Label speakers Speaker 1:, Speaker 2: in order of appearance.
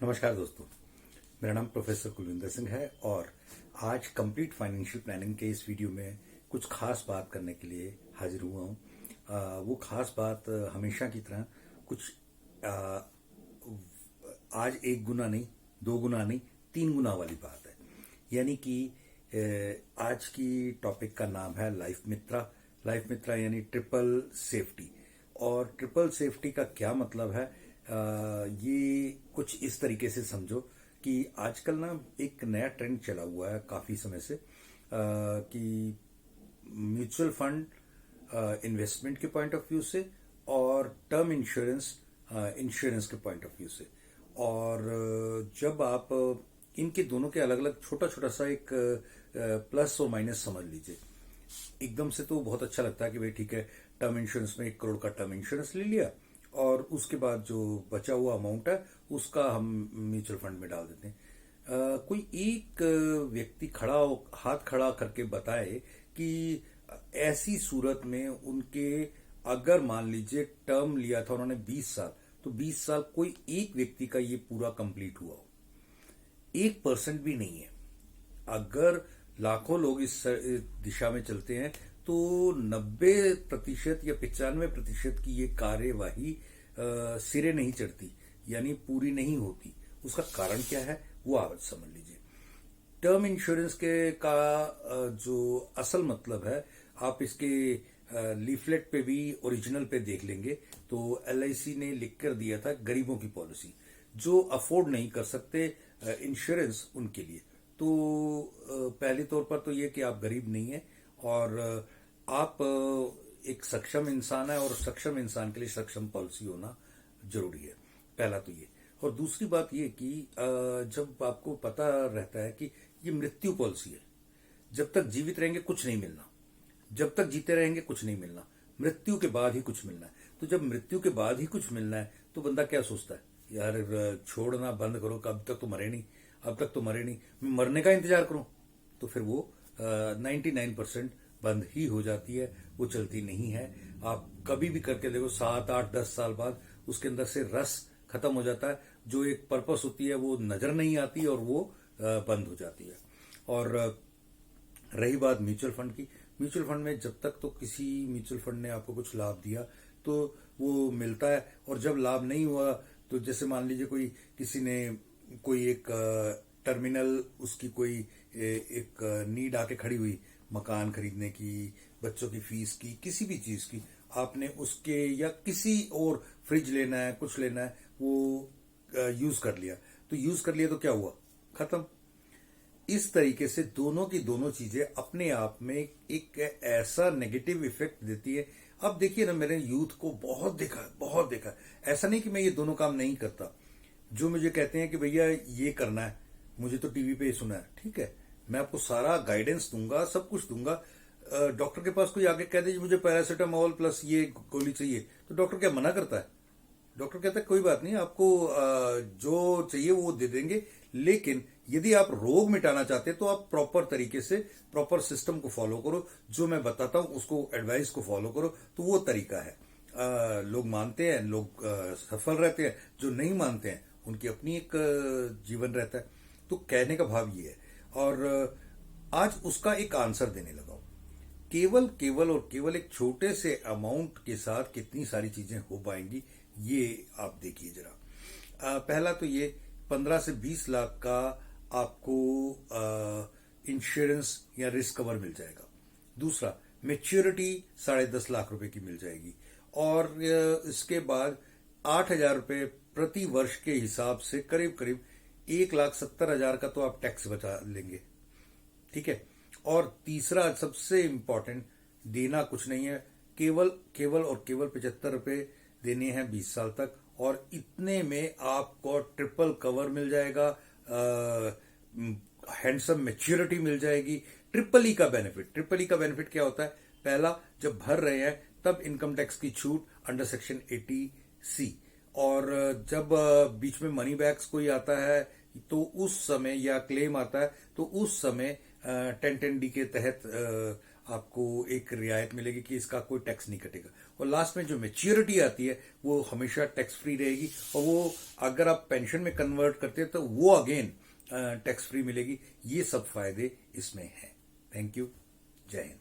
Speaker 1: नमस्कार दोस्तों, मेरा नाम प्रोफेसर कुलविंदर सिंह है और आज कंप्लीट फाइनेंशियल प्लानिंग के इस वीडियो में कुछ खास बात करने के लिए हाजिर हुआ हूँ। वो खास बात हमेशा की तरह कुछ आज एक गुना नहीं, दो गुना नहीं, 3 गुना वाली बात है। यानी कि आज की टॉपिक का नाम है लाइफ मित्रा। लाइफ मित्रा यानी ट्रिपल सेफ्टी। और ट्रिपल सेफ्टी का क्या मतलब है? ये कुछ इस तरीके से समझो कि आजकल ना एक नया ट्रेंड चला हुआ है काफी समय से, कि म्यूचुअल फंड इन्वेस्टमेंट के पॉइंट ऑफ व्यू से और टर्म इंश्योरेंस इंश्योरेंस के पॉइंट ऑफ व्यू से। और जब आप इनके दोनों के अलग अलग छोटा छोटा सा एक प्लस और माइनस समझ लीजिए, एकदम से तो बहुत अच्छा लगता है कि भाई ठीक है, टर्म इंश्योरेंस में 1 करोड़ का टर्म इंश्योरेंस ले लिया और उसके बाद जो बचा हुआ अमाउंट है उसका हम म्यूचुअल फंड में डाल देते हैं। कोई एक व्यक्ति हाथ खड़ा करके बताए कि ऐसी सूरत में उनके, अगर मान लीजिए टर्म लिया था उन्होंने 20 साल, तो 20 साल कोई एक व्यक्ति का ये पूरा कंप्लीट हुआ हो। 1% भी नहीं है। अगर लाखों लोग इस दिशा में चलते हैं तो 90% या 95% की ये कार्यवाही सिरे नहीं चढ़ती, यानी पूरी नहीं होती। उसका कारण क्या है वो आप समझ लीजिए। टर्म इंश्योरेंस के का जो असल मतलब है, आप इसके लीफलेट पे भी ओरिजिनल पे देख लेंगे तो LIC ने लिख कर दिया था गरीबों की पॉलिसी, जो अफोर्ड नहीं कर सकते इंश्योरेंस उनके लिए। तो पहले तौर पर तो ये कि आप गरीब नहीं है और आप एक सक्षम इंसान है और सक्षम इंसान के लिए सक्षम पॉलिसी होना जरूरी है। पहला तो ये। और दूसरी बात ये कि जब आपको पता रहता है कि ये मृत्यु पॉलिसी है, जब तक जीवित रहेंगे कुछ नहीं मिलना, जब तक जीते रहेंगे कुछ नहीं मिलना, मृत्यु के बाद ही कुछ मिलना है। तो जब मृत्यु के बाद ही कुछ मिलना है तो बंदा क्या सोचता है, यार छोड़ना बंद करो, अब तक तो मरे नहीं, अब तक तो मरे नहीं, मैं मरने का इंतजार करूं। तो फिर वो 99% बंद ही हो जाती है, वो चलती नहीं है। आप कभी भी करके देखो, 7, 8, 10 साल बाद उसके अंदर से रस खत्म हो जाता है, जो एक पर्पस होती है वो नजर नहीं आती और वो बंद हो जाती है। और रही बात म्यूचुअल फंड की, म्यूचुअल फंड में जब तक तो किसी म्यूचुअल फंड ने आपको कुछ लाभ दिया तो वो मिलता है, और जब लाभ नहीं हुआ तो जैसे मान लीजिए किसी ने कोई एक टर्मिनल, उसकी कोई एक नीड आके खड़ी हुई, मकान खरीदने की, बच्चों की फीस की, किसी भी चीज की, आपने उसके या किसी और फ्रिज लेना है, कुछ लेना है, वो यूज कर लिया। तो क्या हुआ? खत्म। इस तरीके से दोनों की दोनों चीजें अपने आप में एक ऐसा नेगेटिव इफेक्ट देती है। अब देखिए ना, मेरे यूथ को बहुत देखा। ऐसा नहीं कि मैं ये दोनों काम नहीं करता। जो मुझे कहते हैं कि भैया ये करना है, मुझे तो टीवी पे ही सुना है, ठीक है, मैं आपको सारा गाइडेंस दूंगा, सब कुछ दूंगा। डॉक्टर के पास कोई आके कह दे मुझे पैरासीटामोल प्लस ये गोली चाहिए, तो डॉक्टर क्या मना करता है? डॉक्टर कहता है कोई बात नहीं, आपको जो चाहिए वो दे देंगे, लेकिन यदि आप रोग मिटाना चाहते हैं तो आप प्रॉपर तरीके से, प्रॉपर सिस्टम को फॉलो करो, जो मैं बताता हूं उसको, एडवाइस को फॉलो करो। तो वो तरीका है। लोग मानते हैं, लोग सफल रहते हैं, जो नहीं मानते हैं उनकी अपनी एक जीवन रहता है। तो कहने का भाव ये है। और आज उसका एक आंसर देने लगा हूं। केवल एक छोटे से अमाउंट के साथ कितनी सारी चीजें हो पाएंगी, ये आप देखिए जरा। पहला तो ये 15 से 20 लाख का आपको इंश्योरेंस या रिस्क कवर मिल जाएगा। दूसरा, मेच्योरिटी 10.5 लाख रुपए की मिल जाएगी। और इसके बाद 8,000 रुपए प्रति वर्ष के हिसाब से करीब 1,70,000 का तो आप टैक्स बचा लेंगे, ठीक है। और तीसरा सबसे इंपॉर्टेंट, देना कुछ नहीं है, केवल 75 रुपए देने हैं 20 साल तक, और इतने में आपको ट्रिपल कवर मिल जाएगा, हैंडसम मैच्योरिटी मिल जाएगी। ट्रिपल ई का बेनिफिट क्या होता है? पहला, जब भर रहे हैं तब इनकम टैक्स की छूट अंडर सेक्शन 80C, और जब बीच में मनी बैक्स कोई आता है तो उस समय, या क्लेम आता है तो उस समय 1010D के तहत आपको एक रियायत मिलेगी कि इसका कोई टैक्स नहीं कटेगा। और लास्ट में जो मैच्योरिटी आती है वो हमेशा टैक्स फ्री रहेगी, और वो अगर आप पेंशन में कन्वर्ट करते हैं तो वो अगेन टैक्स फ्री मिलेगी। ये सब फायदे इसमें हैं। Thank you. जय हिंद।